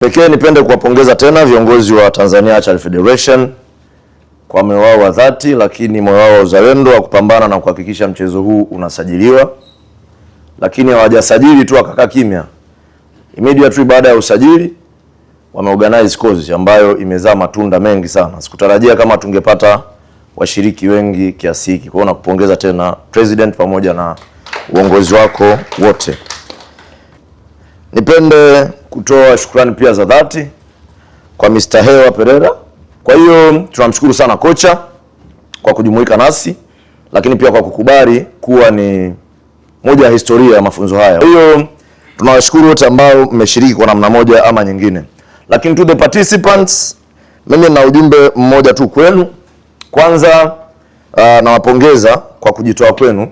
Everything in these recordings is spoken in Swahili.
Pekee nipende kuwapongeza tena viongozi wa Tanzania Archery Federation kwa moyo wao wa dhati, lakini moyo wao wa uzalendo wa kupambana na kuhakikisha mchezo huu unasajiliwa. Lakini hawajasajili tu akakaa kimya. Immediately baada ya usajili wameorganize course ambayo imezaa matunda mengi sana. Sikutarajia kama tungepata washiriki wengi kiasi hiki. Kwa hiyo nakupongeza tena President pamoja na uongozi wako wote. Nipende kutoa shukrani pia za dhati kwa Mr. Hewa Pereira. Kwa hiyo tunamshukuru sana kocha kwa kujumuika nasi, lakini pia kwa kukubali kuwa ni moja ya historia ya mafunzo haya. Kwa hiyo tunawashukuru wote ambao mmeshiriki kwa namna moja ama nyingine. Lakini to the participants, mimi na ujumbe mmoja tu kwenu. Kwanza nawapongeza kwa kujitoa kwenu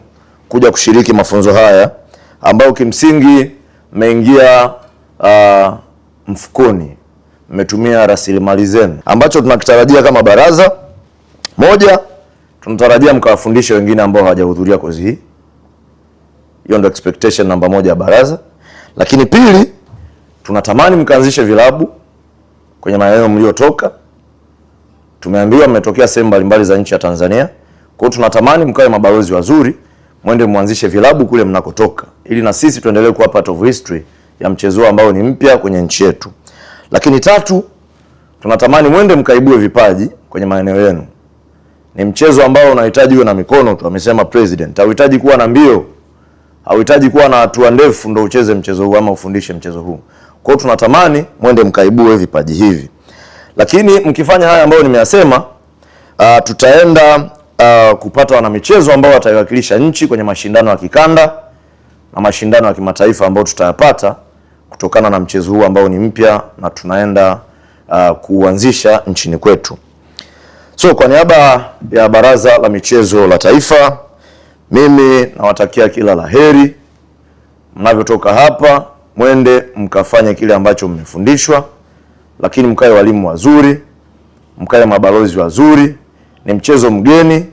kuja kushiriki mafunzo haya ambao kimsingi mmeingia mfukoni, mmetumia rasilimali zenu. Ambacho tunakitarajia kama baraza, moja, tunatarajia mkawafundishe wengine ambao hawajahudhuria kozi hii. Hiyo ndio expectation namba moja ya baraza. Lakini pili, tunatamani mkaanzishe vilabu kwenye maeneo mliotoka. Tumeambiwa mmetokea sehemu mbalimbali za nchi ya Tanzania. Kwa hiyo tunatamani mkawe mabalozi wazuri, mwende muanzishe vilabu kule mnakotoka, ili na sisi tuendelee kuwa part of history ya mchezo ambao ni mpya kwenye nchi yetu. Lakini tatu, tunatamani mwende mkaibue vipaji kwenye maeneo yenu. Ni mchezo ambao unahitaji uwe na mikono tu, amesema President. Hauhitaji kuwa na mbio, hauhitaji kuwa na hatua ndefu ndio ucheze mchezo huu ama ufundishe mchezo huu. Kwa hiyo tunatamani mwende mkaibue vipaji hivi. Lakini mkifanya haya ambayo nimeyasema, tutaenda kupata wanamichezo ambao wataiwakilisha nchi kwenye mashindano ya kikanda na mashindano ya kimataifa ambao tutayapata kutokana na mchezo huu ambao ni mpya na tunaenda kuanzisha nchini kwetu. So kwa niaba ya Baraza la Michezo la Taifa, mimi nawatakia kila laheri. Mnavyotoka hapa, mwende mkafanye kile ambacho mmefundishwa, lakini mkae walimu wazuri, mkae mabalozi wazuri. Ni mchezo mgeni,